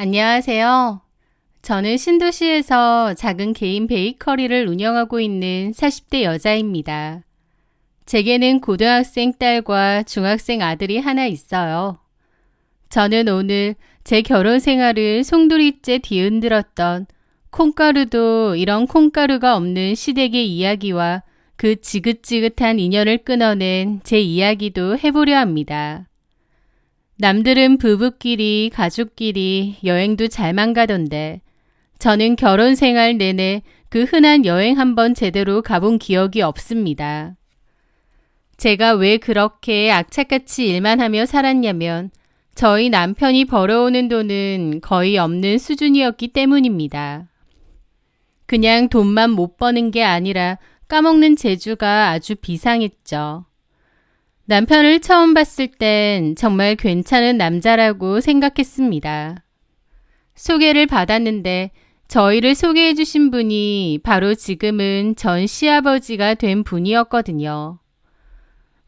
안녕하세요. 저는 신도시에서 작은 개인 베이커리를 운영하고 있는 40대 여자입니다. 제게는 고등학생 딸과 중학생 아들이 하나 있어요. 저는 오늘 제 결혼 생활을 송두리째 뒤흔들었던 콩가루도 이런 콩가루가 없는 시댁의 이야기와 그 지긋지긋한 인연을 끊어낸 제 이야기도 해보려 합니다. 남들은 부부끼리, 가족끼리 여행도 잘만 가던데 저는 결혼 생활 내내 그 흔한 여행 한번 제대로 가본 기억이 없습니다. 제가 왜 그렇게 악착같이 일만 하며 살았냐면 저희 남편이 벌어오는 돈은 거의 없는 수준이었기 때문입니다. 그냥 돈만 못 버는 게 아니라 까먹는 재주가 아주 비상했죠. 남편을 처음 봤을 땐 정말 괜찮은 남자라고 생각했습니다. 소개를 받았는데 저희를 소개해 주신 분이 바로 지금은 전 시아버지가 된 분이었거든요.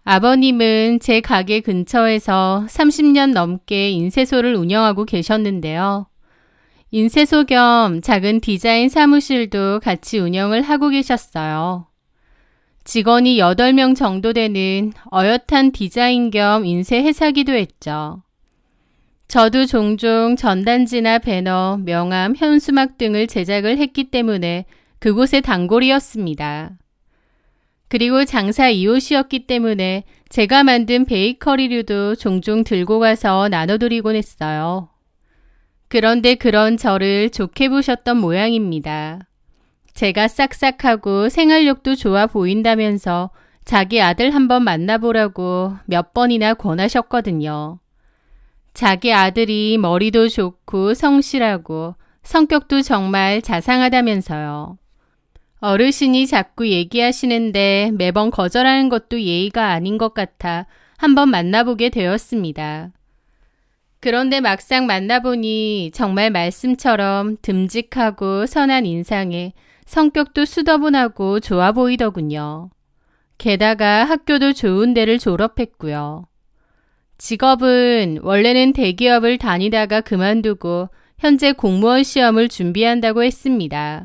아버님은 제 가게 근처에서 30년 넘게 인쇄소를 운영하고 계셨는데요. 인쇄소 겸 작은 디자인 사무실도 같이 운영을 하고 계셨어요. 직원이 8명 정도 되는 어엿한 디자인 겸 인쇄 회사기도 했죠. 저도 종종 전단지나 배너, 명함, 현수막 등을 제작을 했기 때문에 그곳의 단골이었습니다. 그리고 장사 이웃이었기 때문에 제가 만든 베이커리류도 종종 들고 가서 나눠드리곤 했어요. 그런데 그런 저를 좋게 보셨던 모양입니다. 제가 싹싹하고 생활력도 좋아 보인다면서 자기 아들 한번 만나보라고 몇 번이나 권하셨거든요. 자기 아들이 머리도 좋고 성실하고 성격도 정말 자상하다면서요. 어르신이 자꾸 얘기하시는데 매번 거절하는 것도 예의가 아닌 것 같아 한번 만나보게 되었습니다. 그런데 막상 만나보니 정말 말씀처럼 듬직하고 선한 인상에 성격도 수더분하고 좋아 보이더군요. 게다가 학교도 좋은 데를 졸업했고요. 직업은 원래는 대기업을 다니다가 그만두고 현재 공무원 시험을 준비한다고 했습니다.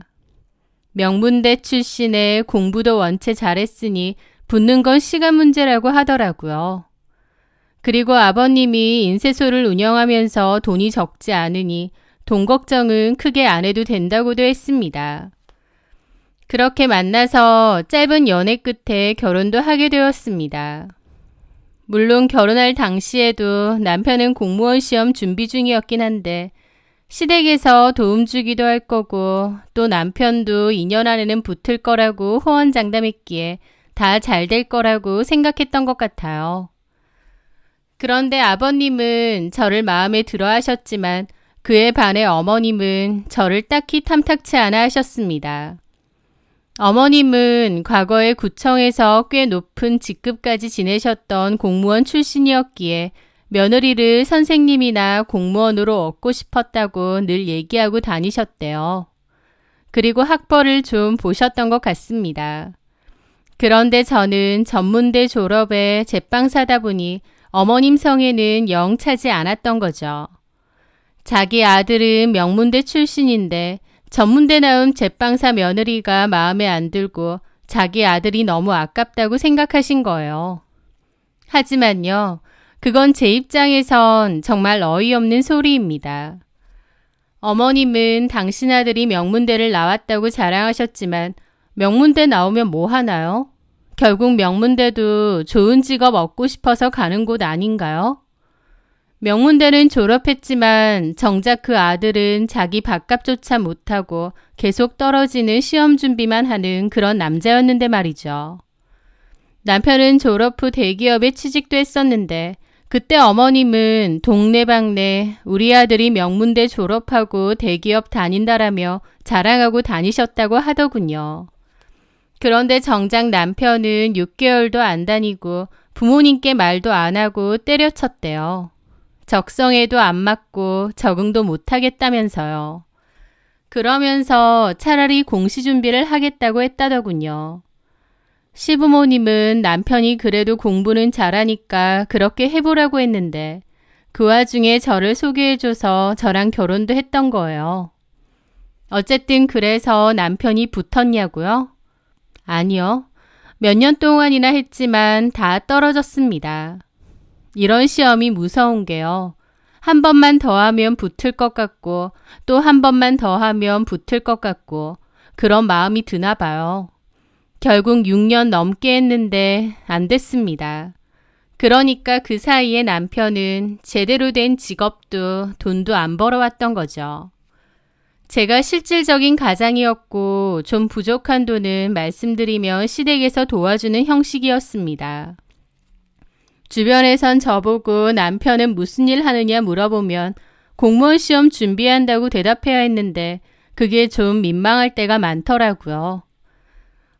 명문대 출신에 공부도 원체 잘했으니 붙는 건 시간 문제라고 하더라고요. 그리고 아버님이 인쇄소를 운영하면서 돈이 적지 않으니 돈 걱정은 크게 안 해도 된다고도 했습니다. 그렇게 만나서 짧은 연애 끝에 결혼도 하게 되었습니다. 물론 결혼할 당시에도 남편은 공무원 시험 준비 중이었긴 한데 시댁에서 도움 주기도 할 거고 또 남편도 2년 안에는 붙을 거라고 호언장담했기에 다 잘 될 거라고 생각했던 것 같아요. 그런데 아버님은 저를 마음에 들어 하셨지만 그에 반해 어머님은 저를 딱히 탐탁치 않아 하셨습니다. 어머님은 과거에 구청에서 꽤 높은 직급까지 지내셨던 공무원 출신이었기에 며느리를 선생님이나 공무원으로 얻고 싶었다고 늘 얘기하고 다니셨대요. 그리고 학벌을 좀 보셨던 것 같습니다. 그런데 저는 전문대 졸업에 제빵 사다 보니 어머님 성에는 영 차지 않았던 거죠. 자기 아들은 명문대 출신인데 전문대 나온 제빵사 며느리가 마음에 안 들고 자기 아들이 너무 아깝다고 생각하신 거예요. 하지만요, 그건 제 입장에선 정말 어이없는 소리입니다. 어머님은 당신 아들이 명문대를 나왔다고 자랑하셨지만 명문대 나오면 뭐 하나요? 결국 명문대도 좋은 직업 얻고 싶어서 가는 곳 아닌가요? 명문대는 졸업했지만 정작 그 아들은 자기 밥값조차 못하고 계속 떨어지는 시험 준비만 하는 그런 남자였는데 말이죠. 남편은 졸업 후 대기업에 취직도 했었는데 그때 어머님은 동네방네 우리 아들이 명문대 졸업하고 대기업 다닌다라며 자랑하고 다니셨다고 하더군요. 그런데 정작 남편은 6개월도 안 다니고 부모님께 말도 안 하고 때려쳤대요. 적성에도 안 맞고 적응도 못하겠다면서요. 그러면서 차라리 공시 준비를 하겠다고 했다더군요. 시부모님은 남편이 그래도 공부는 잘하니까 그렇게 해보라고 했는데 그 와중에 저를 소개해줘서 저랑 결혼도 했던 거예요. 어쨌든 그래서 남편이 붙었냐고요? 아니요. 몇 년 동안이나 했지만 다 떨어졌습니다. 이런 시험이 무서운 게요. 한 번만 더 하면 붙을 것 같고 또 한 번만 더 하면 붙을 것 같고 그런 마음이 드나 봐요. 결국 6년 넘게 했는데 안 됐습니다. 그러니까 그 사이에 남편은 제대로 된 직업도 돈도 안 벌어왔던 거죠. 제가 실질적인 가장이었고 좀 부족한 돈은 말씀드리면 시댁에서 도와주는 형식이었습니다. 주변에선 저보고 남편은 무슨 일 하느냐 물어보면 공무원 시험 준비한다고 대답해야 했는데 그게 좀 민망할 때가 많더라고요.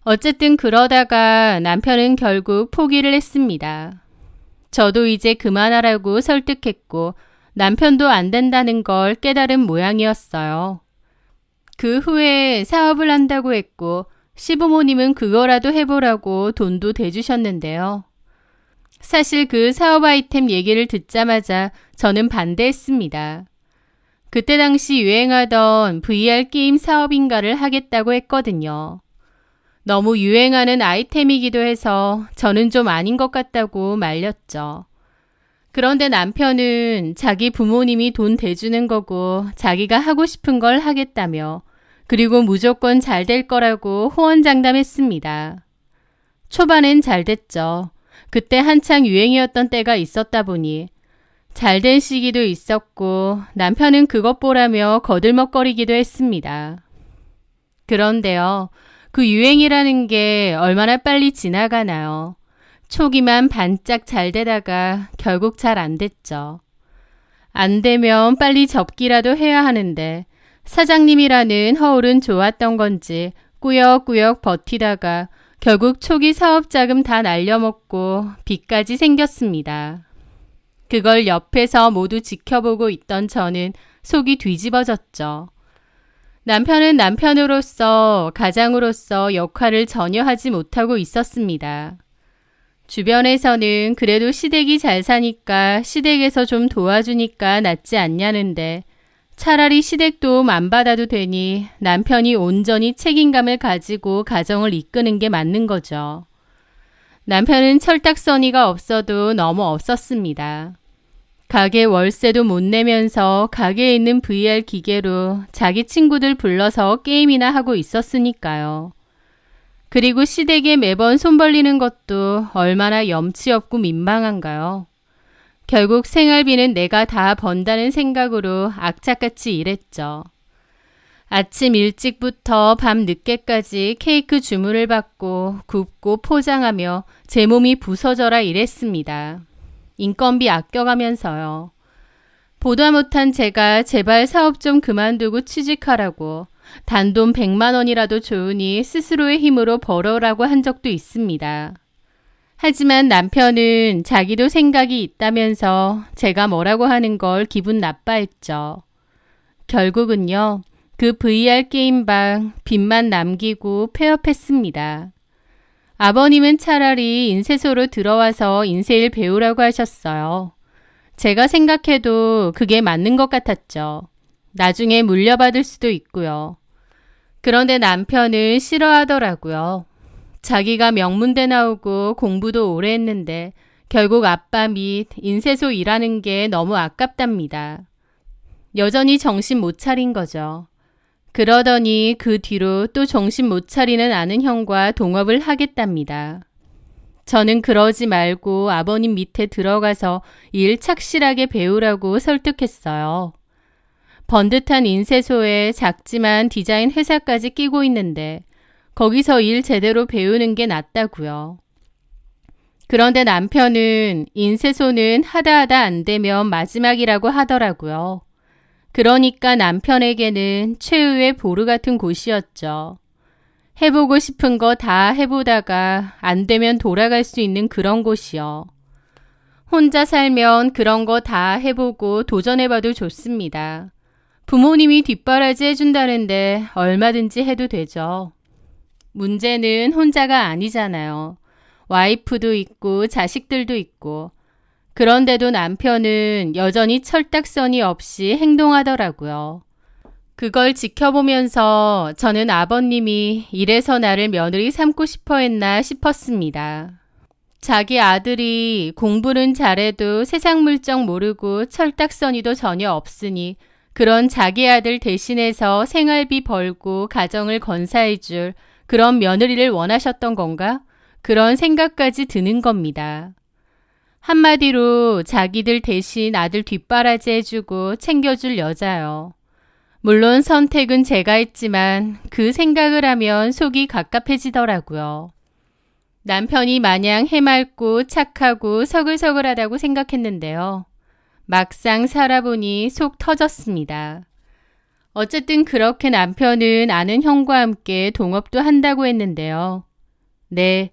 어쨌든 그러다가 남편은 결국 포기를 했습니다. 저도 이제 그만하라고 설득했고 남편도 안 된다는 걸 깨달은 모양이었어요. 그 후에 사업을 한다고 했고 시부모님은 그거라도 해보라고 돈도 대주셨는데요. 사실 그 사업 아이템 얘기를 듣자마자 저는 반대했습니다. 그때 당시 유행하던 VR 게임 사업인가를 하겠다고 했거든요. 너무 유행하는 아이템이기도 해서 저는 좀 아닌 것 같다고 말렸죠. 그런데 남편은 자기 부모님이 돈 대주는 거고 자기가 하고 싶은 걸 하겠다며 그리고 무조건 잘 될 거라고 호언장담했습니다. 초반엔 잘 됐죠. 그때 한창 유행이었던 때가 있었다 보니 잘 된 시기도 있었고 남편은 그것 보라며 거들먹거리기도 했습니다. 그런데요. 그 유행이라는 게 얼마나 빨리 지나가나요? 초기만 반짝 잘 되다가 결국 잘 안 됐죠. 안 되면 빨리 접기라도 해야 하는데 사장님이라는 허울은 좋았던 건지 꾸역꾸역 버티다가 결국 초기 사업자금 다 날려먹고 빚까지 생겼습니다. 그걸 옆에서 모두 지켜보고 있던 저는 속이 뒤집어졌죠. 남편은 남편으로서 가장으로서 역할을 전혀 하지 못하고 있었습니다. 주변에서는 그래도 시댁이 잘 사니까 시댁에서 좀 도와주니까 낫지 않냐는데 차라리 시댁 도움 안 받아도 되니 남편이 온전히 책임감을 가지고 가정을 이끄는 게 맞는 거죠. 남편은 철딱서니가 없어도 너무 없었습니다. 가게 월세도 못 내면서 가게에 있는 VR 기계로 자기 친구들 불러서 게임이나 하고 있었으니까요. 그리고 시댁에 매번 손 벌리는 것도 얼마나 염치 없고 민망한가요. 결국 생활비는 내가 다 번다는 생각으로 악착같이 일했죠. 아침 일찍부터 밤 늦게까지 케이크 주문을 받고 굽고 포장하며 제 몸이 부서져라 일했습니다. 인건비 아껴가면서요. 보다 못한 제가 제발 사업 좀 그만두고 취직하라고 단돈 100만 원이라도 좋으니 스스로의 힘으로 벌어라고 한 적도 있습니다. 하지만 남편은 자기도 생각이 있다면서 제가 뭐라고 하는 걸 기분 나빠했죠. 결국은요. 그 VR 게임방 빚만 남기고 폐업했습니다. 아버님은 차라리 인쇄소로 들어와서 인쇄일 배우라고 하셨어요. 제가 생각해도 그게 맞는 것 같았죠. 나중에 물려받을 수도 있고요. 그런데 남편은 싫어하더라고요. 자기가 명문대 나오고 공부도 오래 했는데 결국 아빠 및 인쇄소 일하는 게 너무 아깝답니다. 여전히 정신 못 차린 거죠. 그러더니 그 뒤로 또 정신 못 차리는 아는 형과 동업을 하겠답니다. 저는 그러지 말고 아버님 밑에 들어가서 일 착실하게 배우라고 설득했어요. 번듯한 인쇄소에 작지만 디자인 회사까지 끼고 있는데 거기서 일 제대로 배우는 게 낫다고요. 그런데 남편은 인쇄소는 하다 안 되면 마지막이라고 하더라고요. 그러니까 남편에게는 최후의 보루 같은 곳이었죠. 해보고 싶은 거 다 해보다가 안 되면 돌아갈 수 있는 그런 곳이요. 혼자 살면 그런 거 다 해보고 도전해봐도 좋습니다. 부모님이 뒷바라지 해준다는데 얼마든지 해도 되죠. 문제는 혼자가 아니잖아요. 와이프도 있고 자식들도 있고. 그런데도 남편은 여전히 철딱서니 없이 행동하더라고요. 그걸 지켜보면서 저는 아버님이 이래서 나를 며느리 삼고 싶어 했나 싶었습니다. 자기 아들이 공부는 잘해도 세상 물정 모르고 철딱서니도 전혀 없으니 그런 자기 아들 대신해서 생활비 벌고 가정을 건사해줄 그런 며느리를 원하셨던 건가? 그런 생각까지 드는 겁니다. 한마디로 자기들 대신 아들 뒷바라지 해주고 챙겨줄 여자요. 물론 선택은 제가 했지만 그 생각을 하면 속이 갑갑해지더라고요. 남편이 마냥 해맑고 착하고 서글서글하다고 생각했는데요. 막상 살아보니 속 터졌습니다. 어쨌든 그렇게 남편은 아는 형과 함께 동업도 한다고 했는데요. 네,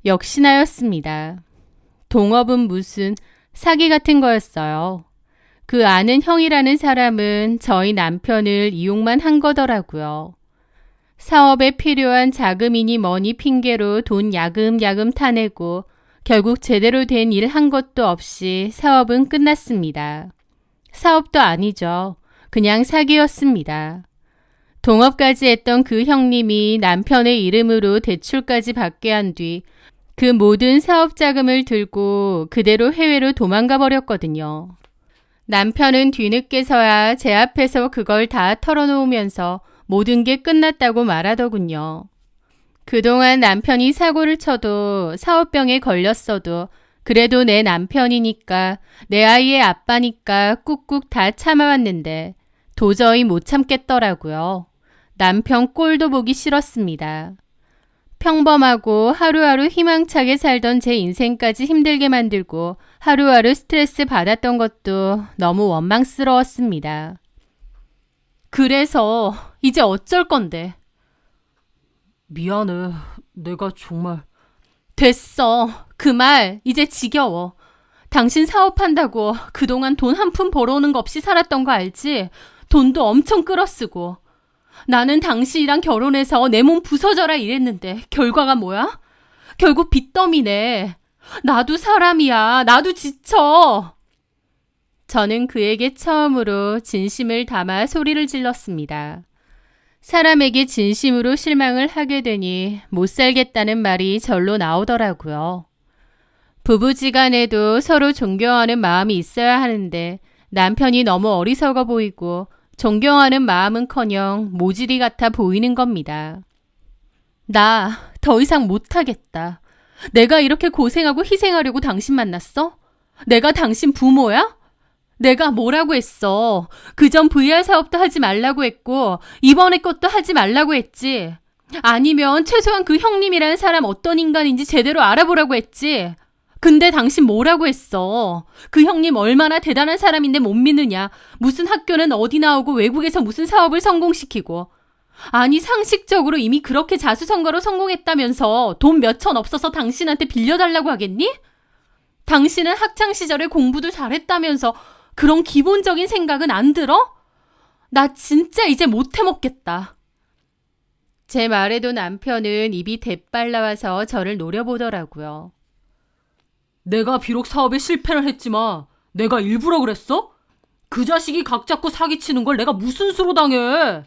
역시나였습니다. 동업은 무슨 사기 같은 거였어요. 그 아는 형이라는 사람은 저희 남편을 이용만 한 거더라고요. 사업에 필요한 자금이니 뭐니 핑계로 돈 야금야금 타내고 결국 제대로 된 일 한 것도 없이 사업은 끝났습니다. 사업도 아니죠. 그냥 사기였습니다. 동업까지 했던 그 형님이 남편의 이름으로 대출까지 받게 한 뒤 그 모든 사업 자금을 들고 그대로 해외로 도망가 버렸거든요. 남편은 뒤늦게서야 제 앞에서 그걸 다 털어놓으면서 모든 게 끝났다고 말하더군요. 그동안 남편이 사고를 쳐도 사업병에 걸렸어도 그래도 내 남편이니까 내 아이의 아빠니까 꾹꾹 다 참아왔는데 도저히 못 참겠더라고요. 남편 꼴도 보기 싫었습니다. 평범하고 하루하루 희망차게 살던 제 인생까지 힘들게 만들고 하루하루 스트레스 받았던 것도 너무 원망스러웠습니다. 그래서 이제 어쩔 건데? 미안해. 내가 정말... 됐어. 그 말 이제 지겨워. 당신 사업한다고 그동안 돈 한 푼 벌어오는 거 없이 살았던 거 알지? 돈도 엄청 끌어쓰고. 나는 당신이랑 결혼해서 내 몸 부서져라 이랬는데 결과가 뭐야? 결국 빚더미네. 나도 사람이야. 나도 지쳐. 저는 그에게 처음으로 진심을 담아 소리를 질렀습니다. 사람에게 진심으로 실망을 하게 되니 못 살겠다는 말이 절로 나오더라고요. 부부지간에도 서로 존경하는 마음이 있어야 하는데 남편이 너무 어리석어 보이고 존경하는 마음은커녕 모질이 같아 보이는 겁니다. 나 더 이상 못하겠다. 내가 이렇게 고생하고 희생하려고 당신 만났어? 내가 당신 부모야? 내가 뭐라고 했어? 그전 VR 사업도 하지 말라고 했고 이번에 것도 하지 말라고 했지. 아니면 최소한 그 형님이라는 사람 어떤 인간인지 제대로 알아보라고 했지. 근데 당신 뭐라고 했어? 그 형님 얼마나 대단한 사람인데 못 믿느냐. 무슨 학교는 어디 나오고 외국에서 무슨 사업을 성공시키고. 아니 상식적으로 이미 그렇게 자수성가로 성공했다면서 돈 몇천 없어서 당신한테 빌려달라고 하겠니? 당신은 학창시절에 공부도 잘했다면서 그런 기본적인 생각은 안 들어? 나 진짜 이제 못 해먹겠다. 제 말에도 남편은 입이 대빨 나와서 저를 노려보더라고요. 내가 비록 사업에 실패를 했지만 내가 일부러 그랬어? 그 자식이 각 잡고 사기치는 걸 내가 무슨 수로 당해?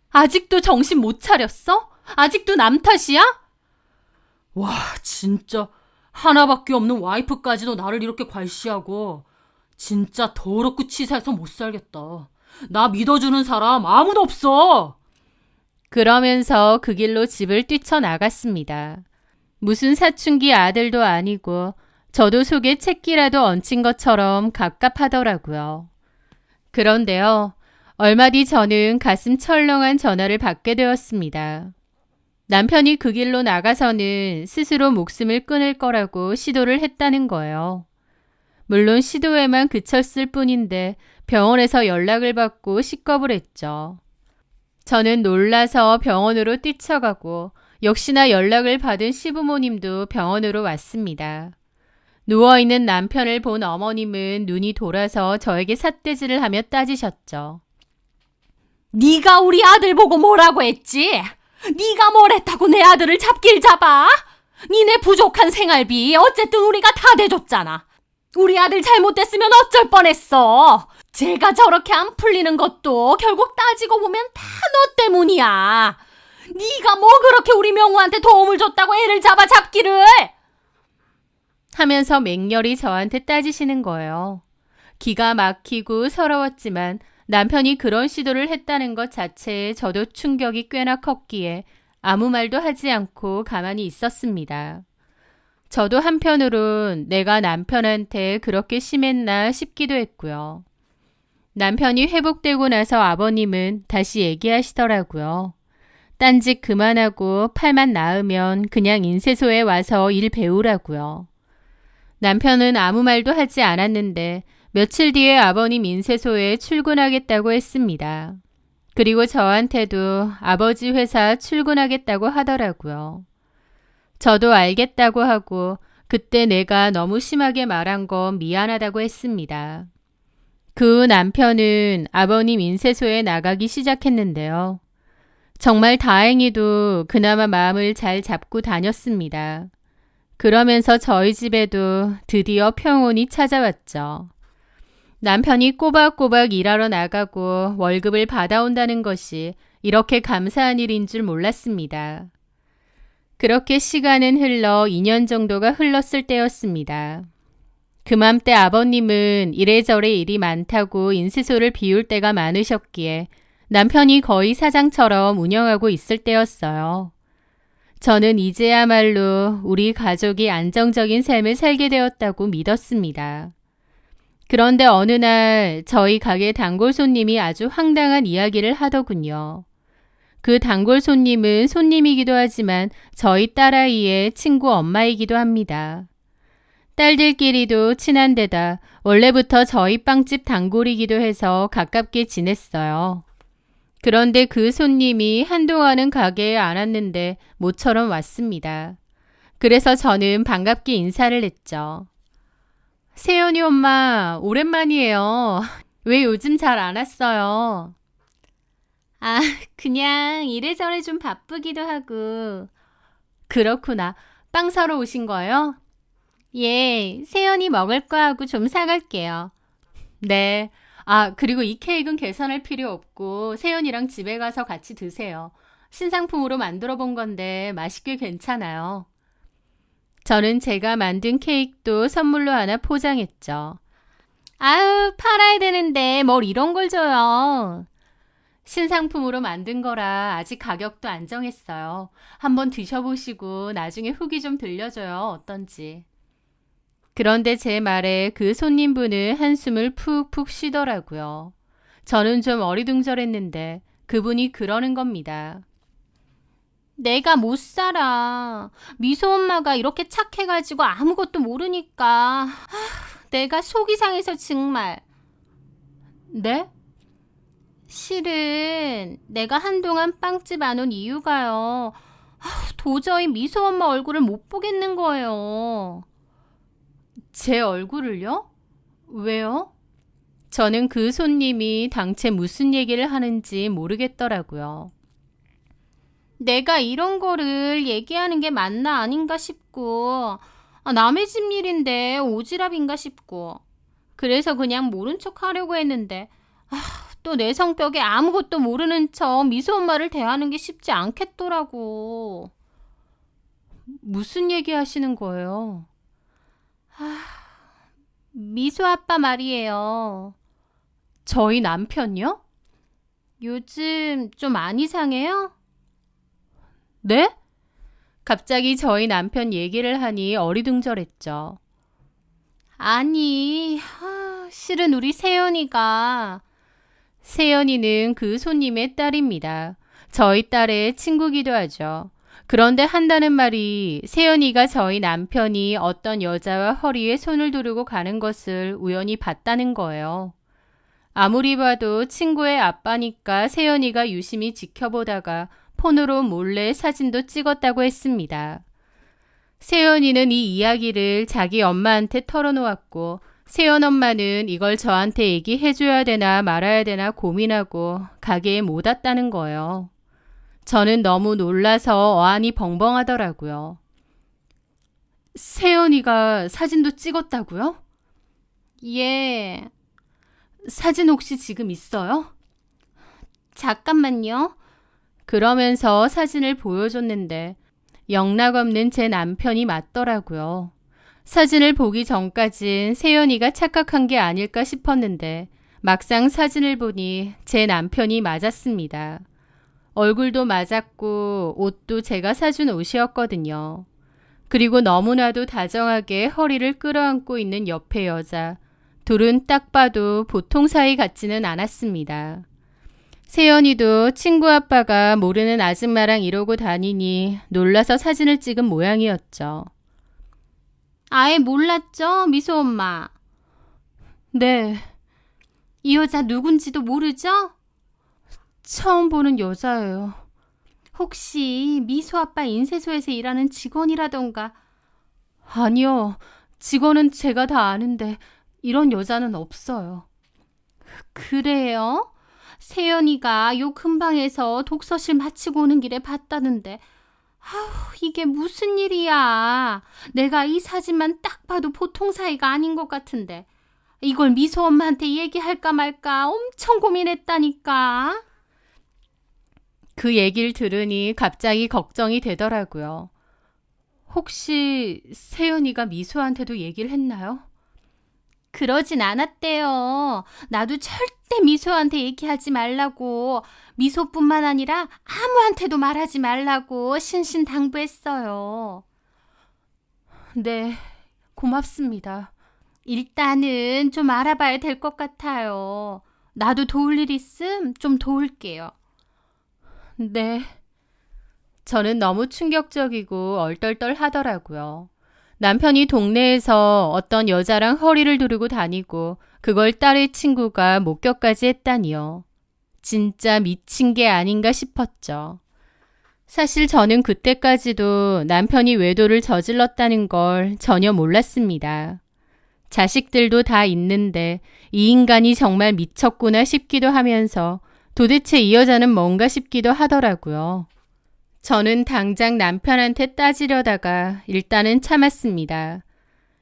아직도 정신 못 차렸어? 아직도 남 탓이야? 와, 진짜 하나밖에 없는 와이프까지도 나를 이렇게 괄시하고 진짜 더럽고 치사해서 못 살겠다. 나 믿어주는 사람 아무도 없어. 그러면서 그 길로 집을 뛰쳐나갔습니다. 무슨 사춘기 아들도 아니고 저도 속에 채기라도 얹힌 것처럼 갑갑하더라고요. 그런데요. 얼마 뒤 저는 가슴 철렁한 전화를 받게 되었습니다. 남편이 그 길로 나가서는 스스로 목숨을 끊을 거라고 시도를 했다는 거예요. 물론 시도에만 그쳤을 뿐인데 병원에서 연락을 받고 식겁을 했죠. 저는 놀라서 병원으로 뛰쳐가고 역시나 연락을 받은 시부모님도 병원으로 왔습니다. 누워있는 남편을 본 어머님은 눈이 돌아서 저에게 삿대질을 하며 따지셨죠. 네가 우리 아들 보고 뭐라고 했지? 네가 뭘 했다고 내 아들을 잡길 잡아? 니네 부족한 생활비 어쨌든 우리가 다 대줬잖아. 우리 아들 잘못됐으면 어쩔 뻔했어. 제가 저렇게 안 풀리는 것도 결국 따지고 보면 다 너 때문이야. 네가 뭐 그렇게 우리 명우한테 도움을 줬다고 애를 잡기를. 하면서 맹렬히 저한테 따지시는 거예요. 기가 막히고 서러웠지만 남편이 그런 시도를 했다는 것 자체에 저도 충격이 꽤나 컸기에 아무 말도 하지 않고 가만히 있었습니다. 저도 한편으론 내가 남편한테 그렇게 심했나 싶기도 했고요. 남편이 회복되고 나서 아버님은 다시 얘기하시더라고요. 딴짓 그만하고 팔만 나으면 그냥 인쇄소에 와서 일 배우라고요. 남편은 아무 말도 하지 않았는데 며칠 뒤에 아버님 인쇄소에 출근하겠다고 했습니다. 그리고 저한테도 아버지 회사 출근하겠다고 하더라고요. 저도 알겠다고 하고 그때 내가 너무 심하게 말한 거 미안하다고 했습니다. 그 후 남편은 아버님 인쇄소에 나가기 시작했는데요. 정말 다행히도 그나마 마음을 잘 잡고 다녔습니다. 그러면서 저희 집에도 드디어 평온이 찾아왔죠. 남편이 꼬박꼬박 일하러 나가고 월급을 받아온다는 것이 이렇게 감사한 일인 줄 몰랐습니다. 그렇게 시간은 흘러 2년 정도가 흘렀을 때였습니다. 그맘때 아버님은 이래저래 일이 많다고 인쇄소를 비울 때가 많으셨기에 남편이 거의 사장처럼 운영하고 있을 때였어요. 저는 이제야말로 우리 가족이 안정적인 삶을 살게 되었다고 믿었습니다. 그런데 어느 날 저희 가게 단골 손님이 아주 황당한 이야기를 하더군요. 그 단골 손님은 손님이기도 하지만 저희 딸아이의 친구 엄마이기도 합니다. 딸들끼리도 친한 데다 원래부터 저희 빵집 단골이기도 해서 가깝게 지냈어요. 그런데 그 손님이 한동안은 가게에 안 왔는데 모처럼 왔습니다. 그래서 저는 반갑게 인사를 했죠. 세연이 엄마, 오랜만이에요. 왜 요즘 잘 안 왔어요? 아, 그냥 이래저래 좀 바쁘기도 하고. 그렇구나. 빵 사러 오신 거예요? 예, 세연이 먹을 거 하고 좀 사갈게요. 네. 아, 그리고 이 케이크는 계산할 필요 없고 세연이랑 집에 가서 같이 드세요. 신상품으로 만들어 본 건데 맛있게 괜찮아요. 저는 제가 만든 케이크도 선물로 하나 포장했죠. 아유, 팔아야 되는데 뭘 이런 걸 줘요. 신상품으로 만든 거라 아직 가격도 안 정했어요. 한번 드셔보시고 나중에 후기 좀 들려줘요. 어떤지. 그런데 제 말에 그 손님분은 한숨을 푹푹 쉬더라고요. 저는 좀 어리둥절했는데 그분이 그러는 겁니다. 내가 못 살아. 미소 엄마가 이렇게 착해가지고 아무것도 모르니까. 내가 속이 상해서 정말. 네? 실은 내가 한동안 빵집 안 온 이유가요. 도저히 미소 엄마 얼굴을 못 보겠는 거예요. 제 얼굴을요? 왜요? 저는 그 손님이 당최 무슨 얘기를 하는지 모르겠더라고요. 내가 이런 거를 얘기하는 게 맞나 아닌가 싶고, 남의 집 일인데 오지랖인가 싶고, 그래서 그냥 모른 척 하려고 했는데, 또 내 성격에 아무것도 모르는 척 미소 엄마를 대하는 게 쉽지 않겠더라고. 무슨 얘기 하시는 거예요? 미소 아빠 말이에요. 저희 남편요? 요즘 좀 안 이상해요? 네? 갑자기 저희 남편 얘기를 하니 어리둥절했죠. 아니, 실은 우리 세연이가. 세연이는 그 손님의 딸입니다. 저희 딸의 친구기도 하죠. 그런데 한다는 말이 세연이가 저희 남편이 어떤 여자와 허리에 손을 두르고 가는 것을 우연히 봤다는 거예요. 아무리 봐도 친구의 아빠니까 세연이가 유심히 지켜보다가 폰으로 몰래 사진도 찍었다고 했습니다. 세연이는 이 이야기를 자기 엄마한테 털어놓았고 세연 엄마는 이걸 저한테 얘기해줘야 되나 말아야 되나 고민하고 가게에 못 왔다는 거예요. 저는 너무 놀라서 어안이 벙벙하더라고요. 세연이가 사진도 찍었다고요? 예. 사진 혹시 지금 있어요? 잠깐만요. 그러면서 사진을 보여줬는데 영락없는 제 남편이 맞더라고요. 사진을 보기 전까진 세연이가 착각한 게 아닐까 싶었는데 막상 사진을 보니 제 남편이 맞았습니다. 얼굴도 맞았고 옷도 제가 사준 옷이었거든요. 그리고 너무나도 다정하게 허리를 끌어안고 있는 옆에 여자. 둘은 딱 봐도 보통 사이 같지는 않았습니다. 세연이도 친구 아빠가 모르는 아줌마랑 이러고 다니니 놀라서 사진을 찍은 모양이었죠. 아예 몰랐죠, 미소 엄마? 네. 이 여자 누군지도 모르죠? 처음 보는 여자예요. 혹시 미소 아빠 인쇄소에서 일하는 직원이라던가? 아니요. 직원은 제가 다 아는데 이런 여자는 없어요. 그래요? 세연이가 요 근방에서 독서실 마치고 오는 길에 봤다는데 아우 이게 무슨 일이야. 내가 이 사진만 딱 봐도 보통 사이가 아닌 것 같은데 이걸 미소 엄마한테 얘기할까 말까 엄청 고민했다니까. 그 얘기를 들으니 갑자기 걱정이 되더라고요. 혹시 세연이가 미소한테도 얘기를 했나요? 그러진 않았대요. 나도 절대 미소한테 얘기하지 말라고, 미소뿐만 아니라 아무한테도 말하지 말라고 신신당부했어요. 네, 고맙습니다. 일단은 좀 알아봐야 될 것 같아요. 나도 도울 일 있음 좀 도울게요. 네. 저는 너무 충격적이고 얼떨떨 하더라고요. 남편이 동네에서 어떤 여자랑 허리를 두르고 다니고 그걸 딸의 친구가 목격까지 했다니요. 진짜 미친 게 아닌가 싶었죠. 사실 저는 그때까지도 남편이 외도를 저질렀다는 걸 전혀 몰랐습니다. 자식들도 다 있는데 이 인간이 정말 미쳤구나 싶기도 하면서 도대체 이 여자는 뭔가 싶기도 하더라고요. 저는 당장 남편한테 따지려다가 일단은 참았습니다.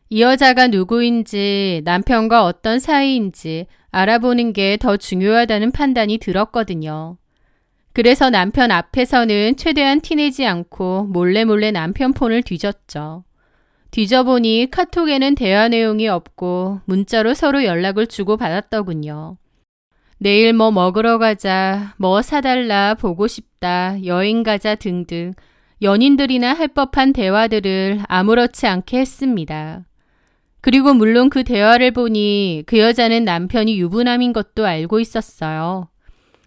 이 여자가 누구인지 남편과 어떤 사이인지 알아보는 게 더 중요하다는 판단이 들었거든요. 그래서 남편 앞에서는 최대한 티내지 않고 몰래 남편 폰을 뒤졌죠. 뒤져보니 카톡에는 대화 내용이 없고 문자로 서로 연락을 주고받았더군요. 내일 뭐 먹으러 가자, 뭐 사달라, 보고 싶다, 여행 가자 등등 연인들이나 할 법한 대화들을 아무렇지 않게 했습니다. 그리고 물론 그 대화를 보니 그 여자는 남편이 유부남인 것도 알고 있었어요.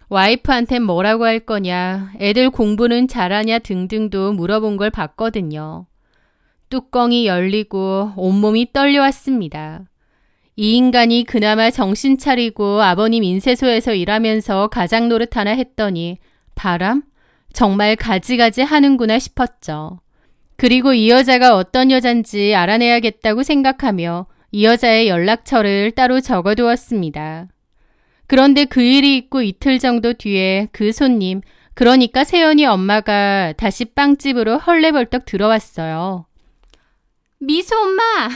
와이프한텐 뭐라고 할 거냐, 애들 공부는 잘하냐 등등도 물어본 걸 봤거든요. 뚜껑이 열리고 온몸이 떨려왔습니다. 이 인간이 그나마 정신 차리고 아버님 인쇄소에서 일하면서 가장 노릇 하나 했더니 바람? 정말 가지가지 하는구나 싶었죠. 그리고 이 여자가 어떤 여잔지 알아내야겠다고 생각하며 이 여자의 연락처를 따로 적어두었습니다. 그런데 그 일이 있고 이틀 정도 뒤에 그 손님, 그러니까 세연이 엄마가 다시 빵집으로 헐레벌떡 들어왔어요. 미소 엄마!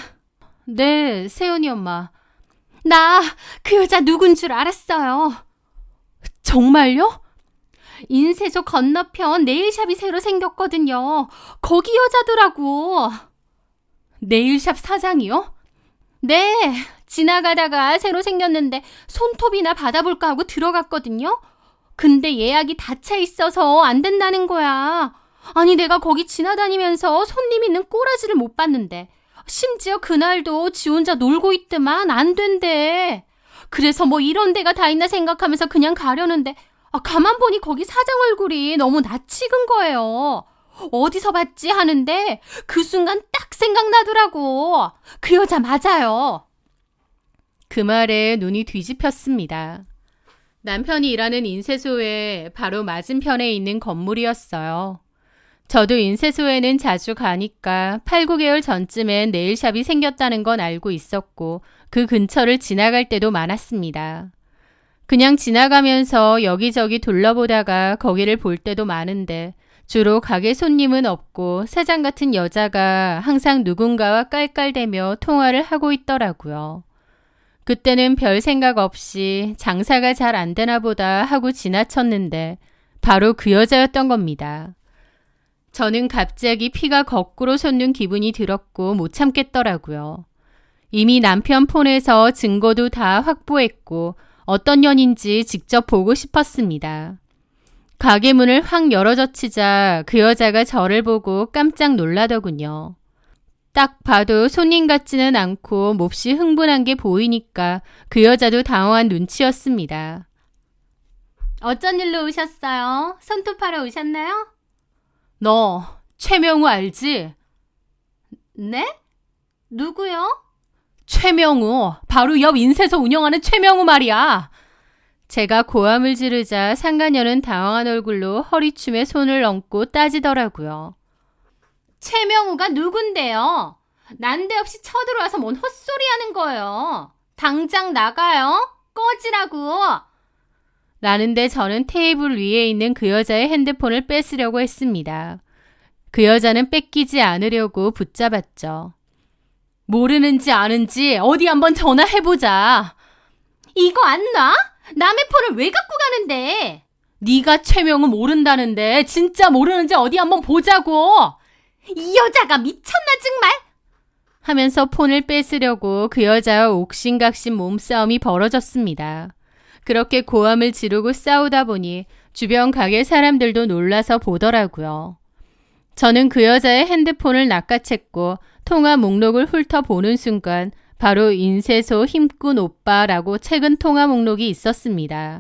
네, 세연이 엄마. 나 그 여자 누군 줄 알았어요. 정말요? 인쇄소 건너편 네일샵이 새로 생겼거든요. 거기 여자더라고. 네일샵 사장이요? 네, 지나가다가 새로 생겼는데 손톱이나 받아볼까 하고 들어갔거든요. 근데 예약이 다 차 있어서 안 된다는 거야. 아니 내가 거기 지나다니면서 손님 있는 꼬라지를 못 봤는데 심지어 그날도 지 혼자 놀고 있더만 안 된대. 그래서 뭐 이런 데가 다 있나 생각하면서 그냥 가려는데 가만 보니 거기 사장 얼굴이 너무 낯 익은 거예요. 어디서 봤지 하는데 그 순간 딱 생각나더라고. 그 여자 맞아요. 그 말에 눈이 뒤집혔습니다. 남편이 일하는 인쇄소에 바로 맞은편에 있는 건물이었어요. 저도 인쇄소에는 자주 가니까 8, 9개월 전쯤엔 네일샵이 생겼다는 건 알고 있었고 그 근처를 지나갈 때도 많았습니다. 그냥 지나가면서 여기저기 둘러보다가 거기를 볼 때도 많은데 주로 가게 손님은 없고 사장 같은 여자가 항상 누군가와 깔깔대며 통화를 하고 있더라고요. 그때는 별 생각 없이 장사가 잘 안 되나 보다 하고 지나쳤는데 바로 그 여자였던 겁니다. 저는 갑자기 피가 거꾸로 솟는 기분이 들었고 못 참겠더라고요. 이미 남편 폰에서 증거도 다 확보했고 어떤 년인지 직접 보고 싶었습니다. 가게 문을 확 열어젖히자 그 여자가 저를 보고 깜짝 놀라더군요. 딱 봐도 손님 같지는 않고 몹시 흥분한 게 보이니까 그 여자도 당황한 눈치였습니다. 어쩐 일로 오셨어요? 손톱하러 오셨나요? 너 최명우 알지? 네? 누구요? 최명우, 바로 옆 인쇄소 운영하는 최명우 말이야. 제가 고함을 지르자 상간녀는 당황한 얼굴로 허리춤에 손을 얹고 따지더라고요. 최명우가 누군데요? 난데없이 쳐들어와서 뭔 헛소리 하는 거예요. 당장 나가요. 꺼지라고. 라는데 저는 테이블 위에 있는 그 여자의 핸드폰을 뺏으려고 했습니다. 그 여자는 뺏기지 않으려고 붙잡았죠. 모르는지 아는지 어디 한번 전화해보자. 이거 안 놔? 남의 폰을 왜 갖고 가는데? 네가 최명우 모른다는데 진짜 모르는지 어디 한번 보자고. 이 여자가 미쳤나 정말? 하면서 폰을 뺏으려고 그 여자와 옥신각신 몸싸움이 벌어졌습니다. 그렇게 고함을 지르고 싸우다 보니 주변 가게 사람들도 놀라서 보더라고요. 저는 그 여자의 핸드폰을 낚아챘고 통화 목록을 훑어보는 순간 바로 인쇄소 힘꾼 오빠라고 최근 통화 목록이 있었습니다.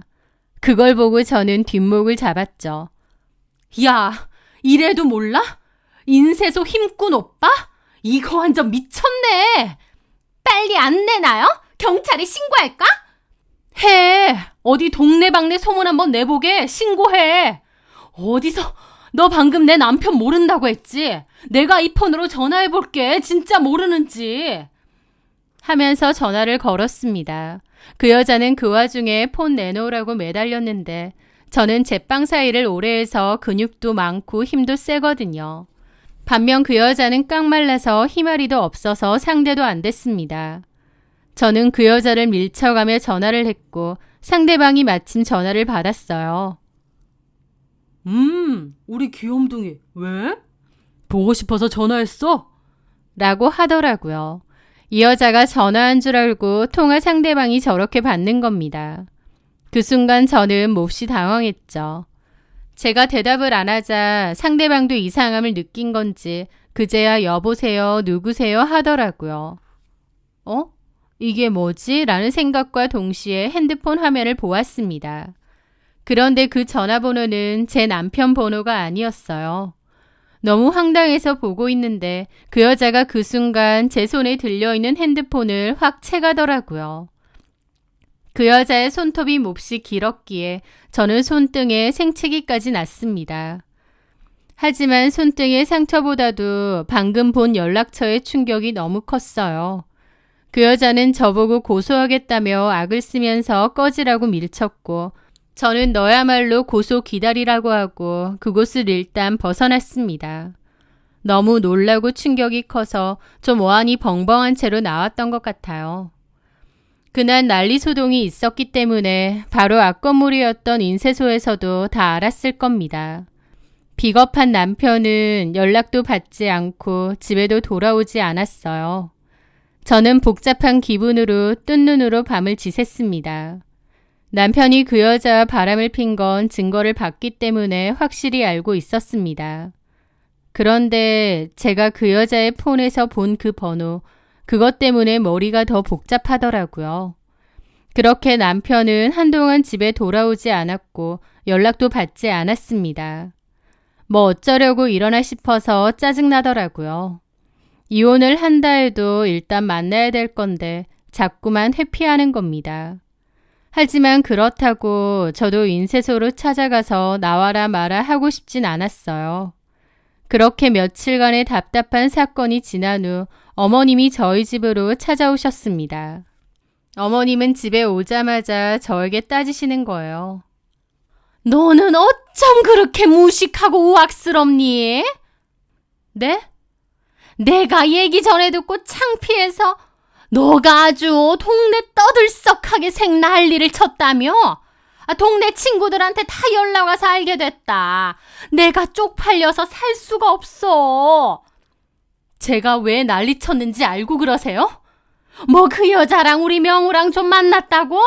그걸 보고 저는 뒷목을 잡았죠. 야, 이래도 몰라? 인쇄소 힘꾼 오빠? 이거 완전 미쳤네. 빨리 안 내놔요? 경찰에 신고할까? 해. 어디 동네방네 소문 한번 내보게 신고해. 어디서 너 방금 내 남편 모른다고 했지? 내가 이 폰으로 전화해볼게. 진짜 모르는지. 하면서 전화를 걸었습니다. 그 여자는 그 와중에 폰 내놓으라고 매달렸는데 저는 제빵 사이를 오래 해서 근육도 많고 힘도 세거든요. 반면 그 여자는 깡말라서 희마리도 없어서 상대도 안 됐습니다. 저는 그 여자를 밀쳐가며 전화를 했고 상대방이 마침 전화를 받았어요. 우리 귀염둥이 왜? 보고 싶어서 전화했어? 라고 하더라고요. 이 여자가 전화한 줄 알고 통화 상대방이 저렇게 받는 겁니다. 그 순간 저는 몹시 당황했죠. 제가 대답을 안 하자 상대방도 이상함을 느낀 건지 그제야 여보세요, 누구세요 하더라고요. 이게 뭐지? 라는 생각과 동시에 핸드폰 화면을 보았습니다. 그런데 그 전화번호는 제 남편 번호가 아니었어요. 너무 황당해서 보고 있는데 그 여자가 그 순간 제 손에 들려있는 핸드폰을 확 채가더라고요. 그 여자의 손톱이 몹시 길었기에 저는 손등에 생채기까지 났습니다. 하지만 손등의 상처보다도 방금 본 연락처의 충격이 너무 컸어요. 그 여자는 저보고 고소하겠다며 악을 쓰면서 꺼지라고 밀쳤고 저는 너야말로 고소 기다리라고 하고 그곳을 일단 벗어났습니다. 너무 놀라고 충격이 커서 좀 어안이 벙벙한 채로 나왔던 것 같아요. 그날 난리 소동이 있었기 때문에 바로 앞건물이었던 인쇄소에서도 다 알았을 겁니다. 비겁한 남편은 연락도 받지 않고 집에도 돌아오지 않았어요. 저는 복잡한 기분으로 뜬 눈으로 밤을 지샜습니다. 남편이 그 여자와 바람을 핀 건 증거를 봤기 때문에 확실히 알고 있었습니다. 그런데 제가 그 여자의 폰에서 본 그 번호, 그것 때문에 머리가 더 복잡하더라고요. 그렇게 남편은 한동안 집에 돌아오지 않았고 연락도 받지 않았습니다. 뭐 어쩌려고 이러나 싶어서 짜증나더라고요. 이혼을 한다 해도 일단 만나야 될 건데 자꾸만 회피하는 겁니다. 하지만 그렇다고 저도 인쇄소로 찾아가서 나와라 마라 하고 싶진 않았어요. 그렇게 며칠간의 답답한 사건이 지난 후 어머님이 저희 집으로 찾아오셨습니다. 어머님은 집에 오자마자 저에게 따지시는 거예요. 너는 어쩜 그렇게 무식하고 우악스럽니? 네? 내가 얘기 전에 듣고 창피해서 너가 아주 동네 떠들썩하게 생난리를 쳤다며? 동네 친구들한테 다 연락 와서 알게 됐다. 내가 쪽팔려서 살 수가 없어. 제가 왜 난리 쳤는지 알고 그러세요? 뭐 그 여자랑 우리 명우랑 좀 만났다고?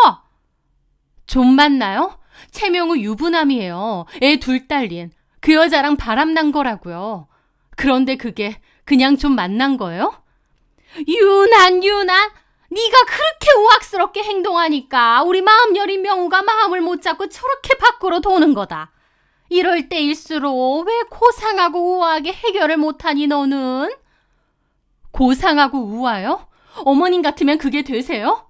좀 만나요? 채명우 유부남이에요. 애 둘 딸린. 그 여자랑 바람난 거라고요. 그런데 그게 그냥 좀 만난 거예요? 유난. 네가 그렇게 우악스럽게 행동하니까 우리 마음 여린 명우가 마음을 못 잡고 저렇게 밖으로 도는 거다. 이럴 때일수록 왜 고상하고 우아하게 해결을 못하니 너는? 고상하고 우아요? 어머님 같으면 그게 되세요?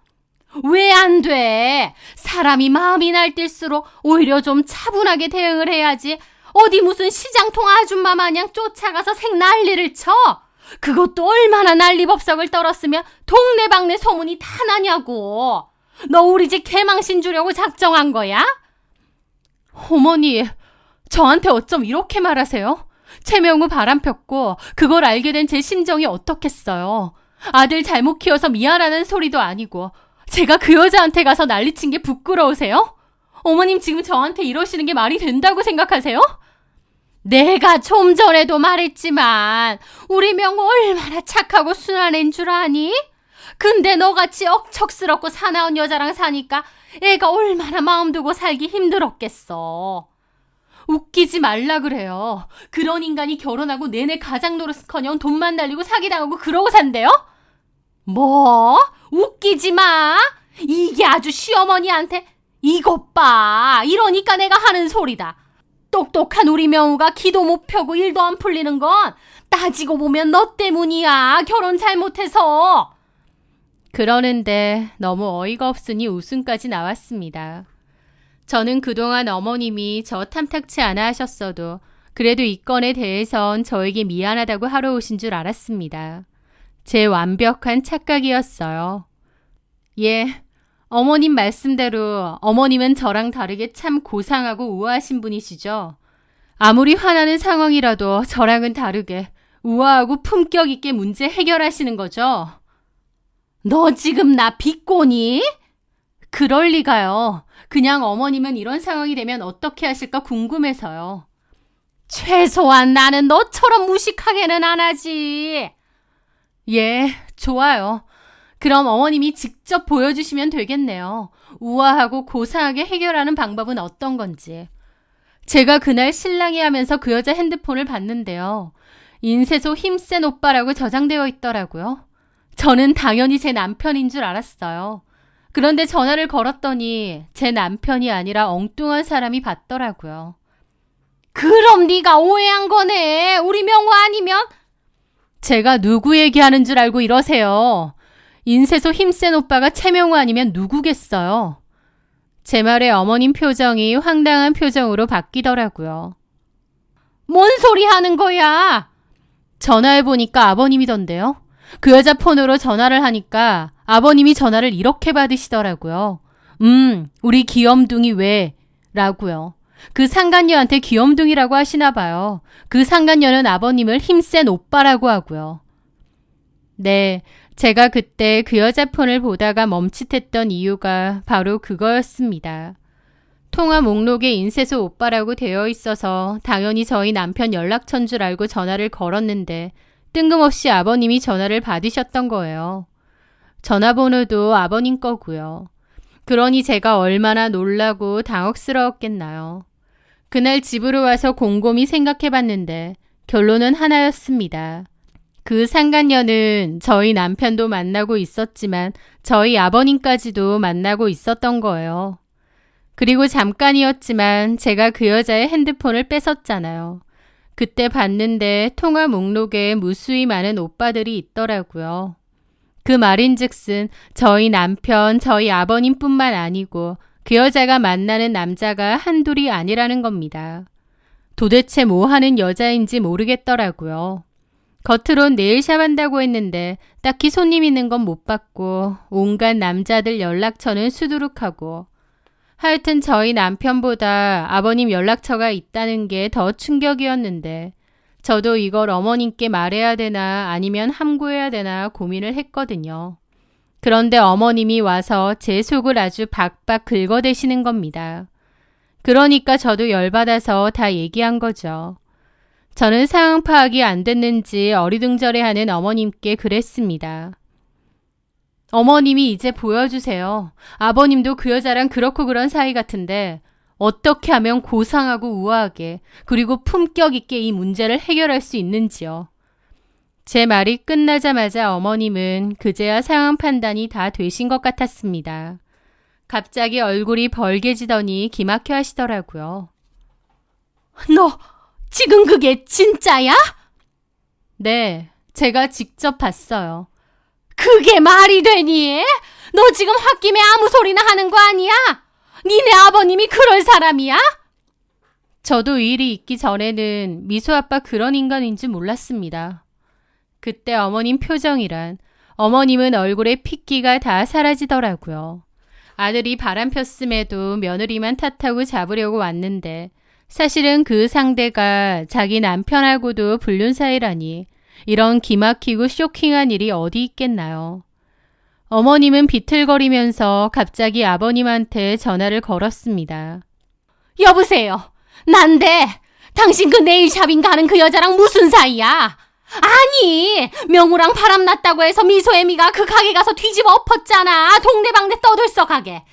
왜 안 돼? 사람이 마음이 날뛸수록 오히려 좀 차분하게 대응을 해야지. 어디 무슨 시장통 아줌마 마냥 쫓아가서 생난리를 쳐? 그것도 얼마나 난리법석을 떨었으면 동네방네 소문이 다 나냐고. 너 우리 집 개망신 주려고 작정한 거야? 어머니, 저한테 어쩜 이렇게 말하세요? 채명우 바람 폈고 그걸 알게 된 제 심정이 어떻겠어요. 아들 잘못 키워서 미안하는 소리도 아니고 제가 그 여자한테 가서 난리친 게 부끄러우세요? 어머님 지금 저한테 이러시는 게 말이 된다고 생각하세요? 내가 좀 전에도 말했지만 우리 명우 얼마나 착하고 순한 애인 줄 아니? 근데 너같이 억척스럽고 사나운 여자랑 사니까 애가 얼마나 마음 두고 살기 힘들었겠어. 웃기지 말라 그래요. 그런 인간이 결혼하고 내내 가장 노릇커녕 돈만 날리고 사기당하고 그러고 산대요? 뭐? 웃기지 마. 이게 아주 시어머니한테 이것 봐. 이러니까 내가 하는 소리다. 똑똑한 우리 명우가 기도 못 펴고 일도 안 풀리는 건 따지고 보면 너 때문이야. 결혼 잘못해서. 그러는데 너무 어이가 없으니 웃음까지 나왔습니다. 저는 그동안 어머님이 저 탐탁치 않아 하셨어도 그래도 이 건에 대해선 저에게 미안하다고 하러 오신 줄 알았습니다. 제 완벽한 착각이었어요. 예, 어머님 말씀대로 어머님은 저랑 다르게 참 고상하고 우아하신 분이시죠. 아무리 화나는 상황이라도 저랑은 다르게 우아하고 품격 있게 문제 해결하시는 거죠. 너 지금 나 비꼬니? 그럴 리가요. 그냥 어머님은 이런 상황이 되면 어떻게 하실까 궁금해서요. 최소한 나는 너처럼 무식하게는 안 하지. 예, 좋아요. 그럼 어머님이 직접 보여주시면 되겠네요. 우아하고 고상하게 해결하는 방법은 어떤 건지. 제가 그날 신랑이 하면서 그 여자 핸드폰을 봤는데요. 인쇄소 힘센 오빠라고 저장되어 있더라고요. 저는 당연히 제 남편인 줄 알았어요. 그런데 전화를 걸었더니 제 남편이 아니라 엉뚱한 사람이 받더라고요. 그럼 네가 오해한 거네. 우리 명우 아니면? 제가 누구 얘기하는 줄 알고 이러세요. 인쇄소 힘센 오빠가 채명우 아니면 누구겠어요. 제 말에 어머님 표정이 황당한 표정으로 바뀌더라고요. 뭔 소리 하는 거야? 전화해보니까 아버님이던데요. 그 여자 폰으로 전화를 하니까 아버님이 전화를 이렇게 받으시더라고요. 우리 귀염둥이 왜? 라고요. 그 상간녀한테 귀염둥이라고 하시나 봐요. 그 상간녀는 아버님을 힘센 오빠라고 하고요. 네, 제가 그때 그 여자 폰을 보다가 멈칫했던 이유가 바로 그거였습니다. 통화 목록에 인쇄소 오빠라고 되어 있어서 당연히 저희 남편 연락처인 줄 알고 전화를 걸었는데 뜬금없이 아버님이 전화를 받으셨던 거예요. 전화번호도 아버님 거고요. 그러니 제가 얼마나 놀라고 당혹스러웠겠나요. 그날 집으로 와서 곰곰이 생각해봤는데 결론은 하나였습니다. 그 상간녀는 저희 남편도 만나고 있었지만 저희 아버님까지도 만나고 있었던 거예요. 그리고 잠깐이었지만 제가 그 여자의 핸드폰을 뺏었잖아요. 그때 봤는데 통화 목록에 무수히 많은 오빠들이 있더라고요. 그 말인즉슨 저희 남편, 저희 아버님뿐만 아니고 그 여자가 만나는 남자가 한둘이 아니라는 겁니다. 도대체 뭐 하는 여자인지 모르겠더라고요. 겉으론 네일샵 한다고 했는데 딱히 손님 있는 건 못 봤고 온갖 남자들 연락처는 수두룩하고 하여튼 저희 남편보다 아버님 연락처가 있다는 게 더 충격이었는데 저도 이걸 어머님께 말해야 되나 아니면 함구해야 되나 고민을 했거든요. 그런데 어머님이 와서 제 속을 아주 박박 긁어대시는 겁니다. 그러니까 저도 열받아서 다 얘기한 거죠. 저는 상황 파악이 안 됐는지 어리둥절해하는 어머님께 그랬습니다. 어머님이 이제 보여주세요. 아버님도 그 여자랑 그렇고 그런 사이 같은데 어떻게 하면 고상하고 우아하게 그리고 품격 있게 이 문제를 해결할 수 있는지요. 제 말이 끝나자마자 어머님은 그제야 상황 판단이 다 되신 것 같았습니다. 갑자기 얼굴이 벌개지더니 기막혀 하시더라고요. 너 지금 그게 진짜야? 네, 제가 직접 봤어요. 그게 말이 되니? 너 지금 홧김에 아무 소리나 하는 거 아니야? 니네 아버님이 그럴 사람이야? 저도 이 일이 있기 전에는 미소 아빠 그런 인간인 줄 몰랐습니다. 그때 어머님 표정이란 어머님은 얼굴에 핏기가 다 사라지더라고요. 아들이 바람 폈음에도 며느리만 탓하고 잡으려고 왔는데 사실은 그 상대가 자기 남편하고도 불륜 사이라니 이런 기막히고 쇼킹한 일이 어디 있겠나요. 어머님은 비틀거리면서 갑자기 아버님한테 전화를 걸었습니다. 여보세요. 난데 당신 그 네일샵인 가는 그 여자랑 무슨 사이야? 아니, 명우랑 바람났다고 해서 미소애미가 그 가게 가서 뒤집어 엎었잖아. 동네방네 떠들썩 하게.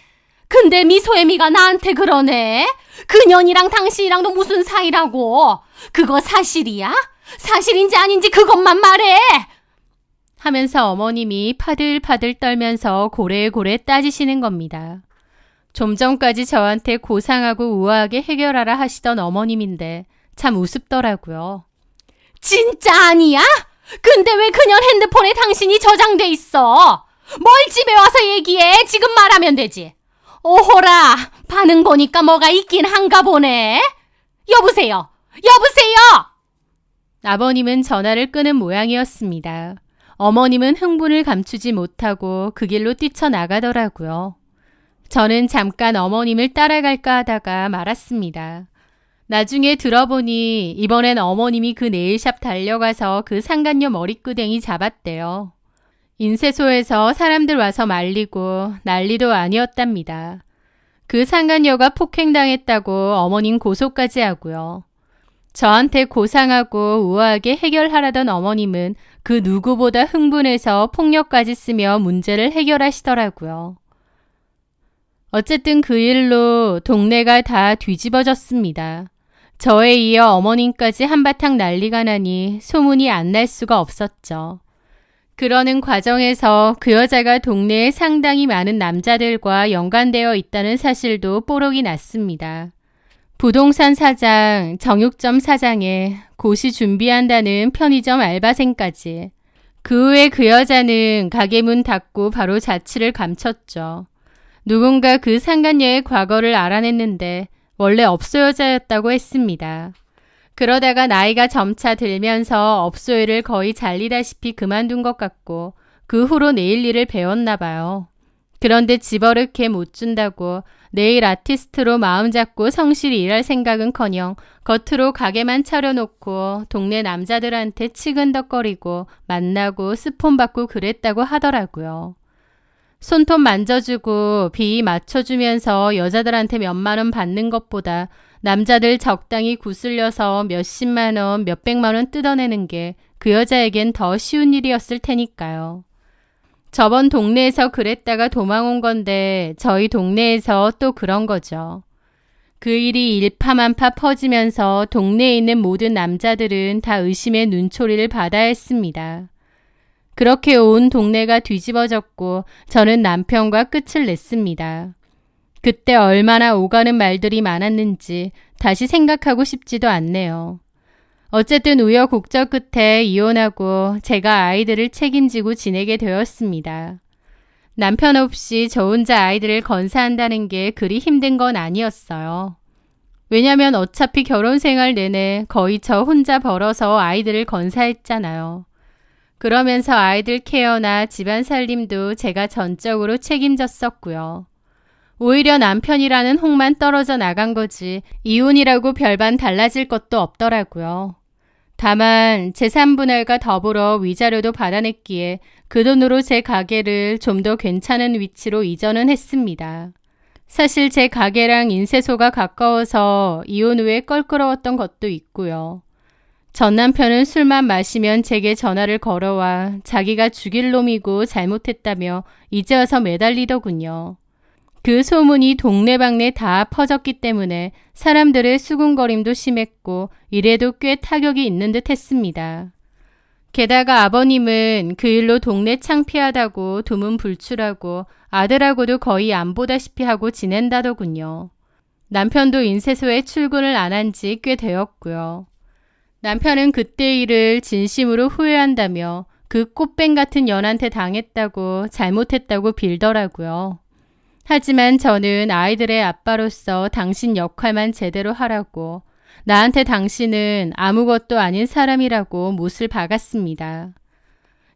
근데 미소애미가 나한테 그러네. 그년이랑 당신이랑도 무슨 사이라고. 그거 사실이야? 사실인지 아닌지 그것만 말해. 하면서 어머님이 파들파들 떨면서 고래고래 따지시는 겁니다. 좀 전까지 저한테 고상하고 우아하게 해결하라 하시던 어머님인데 참 우습더라고요. 진짜 아니야? 근데 왜 그년 핸드폰에 당신이 저장돼 있어? 뭘 집에 와서 얘기해? 지금 말하면 되지. 오호라, 반응 보니까 뭐가 있긴 한가 보네. 여보세요? 여보세요? 아버님은 전화를 끄는 모양이었습니다. 어머님은 흥분을 감추지 못하고 그 길로 뛰쳐나가더라고요. 저는 잠깐 어머님을 따라갈까 하다가 말았습니다. 나중에 들어보니 이번엔 어머님이 그 네일샵 달려가서 그 상간녀 머리끄댕이 잡았대요. 인쇄소에서 사람들 와서 말리고 난리도 아니었답니다. 그 상간녀가 폭행당했다고 어머님 고소까지 하고요. 저한테 고상하고 우아하게 해결하라던 어머님은 그 누구보다 흥분해서 폭력까지 쓰며 문제를 해결하시더라고요. 어쨌든 그 일로 동네가 다 뒤집어졌습니다. 저에 이어 어머님까지 한바탕 난리가 나니 소문이 안 날 수가 없었죠. 그러는 과정에서 그 여자가 동네에 상당히 많은 남자들과 연관되어 있다는 사실도 뽀록이 났습니다. 부동산 사장, 정육점 사장에 고시 준비한다는 편의점 알바생까지. 그 후에 그 여자는 가게 문 닫고 바로 자취를 감췄죠. 누군가 그 상간녀의 과거를 알아냈는데 원래 업소 여자였다고 했습니다. 그러다가 나이가 점차 들면서 업소 일을 거의 잘리다시피 그만둔 것 같고 그 후로 네일 일을 배웠나 봐요. 그런데 집어넣게 못 준다고 네일 아티스트로 마음 잡고 성실히 일할 생각은커녕 겉으로 가게만 차려놓고 동네 남자들한테 치근덕거리고 만나고 스폰 받고 그랬다고 하더라고요. 손톱 만져주고 비 맞춰주면서 여자들한테 몇만 원 받는 것보다 남자들 적당히 구슬려서 몇십만 원, 몇백만 원 뜯어내는 게 그 여자에겐 더 쉬운 일이었을 테니까요. 저번 동네에서 그랬다가 도망 온 건데 저희 동네에서 또 그런 거죠. 그 일이 일파만파 퍼지면서 동네에 있는 모든 남자들은 다 의심의 눈초리를 받아야 했습니다. 그렇게 온 동네가 뒤집어졌고 저는 남편과 끝을 냈습니다. 그때 얼마나 오가는 말들이 많았는지 다시 생각하고 싶지도 않네요. 어쨌든 우여곡절 끝에 이혼하고 제가 아이들을 책임지고 지내게 되었습니다. 남편 없이 저 혼자 아이들을 건사한다는 게 그리 힘든 건 아니었어요. 왜냐면 어차피 결혼 생활 내내 거의 저 혼자 벌어서 아이들을 건사했잖아요. 그러면서 아이들 케어나 집안 살림도 제가 전적으로 책임졌었고요. 오히려 남편이라는 혹만 떨어져 나간 거지 이혼이라고 별반 달라질 것도 없더라고요. 다만 재산분할과 더불어 위자료도 받아냈기에 그 돈으로 제 가게를 좀 더 괜찮은 위치로 이전은 했습니다. 사실 제 가게랑 인쇄소가 가까워서 이혼 후에 껄끄러웠던 것도 있고요. 전 남편은 술만 마시면 제게 전화를 걸어와 자기가 죽일 놈이고 잘못했다며 이제 와서 매달리더군요. 그 소문이 동네방네 다 퍼졌기 때문에 사람들의 수군거림도 심했고 이래도 꽤 타격이 있는 듯 했습니다. 게다가 아버님은 그 일로 동네 창피하다고 두문불출하고 아들하고도 거의 안 보다시피 하고 지낸다더군요. 남편도 인쇄소에 출근을 안 한 지 꽤 되었고요. 남편은 그때 일을 진심으로 후회한다며 그 꽃뱀 같은 년한테 당했다고 잘못했다고 빌더라고요. 하지만 저는 아이들의 아빠로서 당신 역할만 제대로 하라고 나한테 당신은 아무것도 아닌 사람이라고 못을 박았습니다.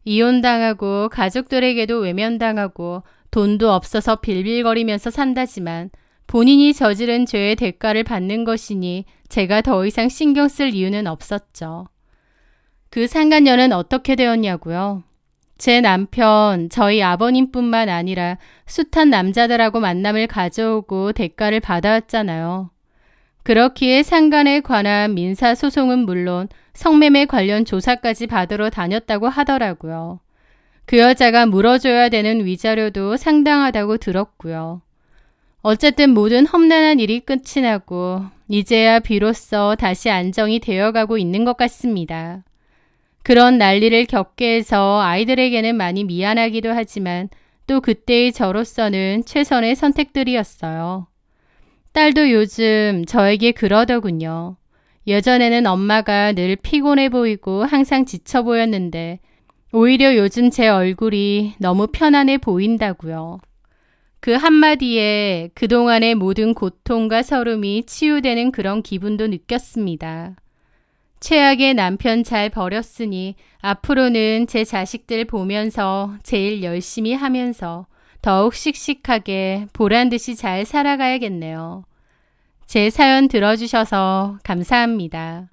이혼당하고 가족들에게도 외면당하고 돈도 없어서 빌빌거리면서 산다지만 본인이 저지른 죄의 대가를 받는 것이니 제가 더 이상 신경 쓸 이유는 없었죠. 그 상간녀는 어떻게 되었냐고요? 제 남편, 저희 아버님뿐만 아니라 숱한 남자들하고 만남을 가져오고 대가를 받아왔잖아요. 그렇기에 상간에 관한 민사소송은 물론 성매매 관련 조사까지 받으러 다녔다고 하더라고요. 그 여자가 물어줘야 되는 위자료도 상당하다고 들었고요. 어쨌든 모든 험난한 일이 끝이 나고 이제야 비로소 다시 안정이 되어가고 있는 것 같습니다. 그런 난리를 겪게 해서 아이들에게는 많이 미안하기도 하지만 또 그때의 저로서는 최선의 선택들이었어요. 딸도 요즘 저에게 그러더군요. 예전에는 엄마가 늘 피곤해 보이고 항상 지쳐 보였는데 오히려 요즘 제 얼굴이 너무 편안해 보인다고요. 그 한마디에 그동안의 모든 고통과 서름이 치유되는 그런 기분도 느꼈습니다. 최악의 남편 잘 버렸으니 앞으로는 제 자식들 보면서 제일 열심히 하면서 더욱 씩씩하게 보란듯이 잘 살아가야겠네요. 제 사연 들어주셔서 감사합니다.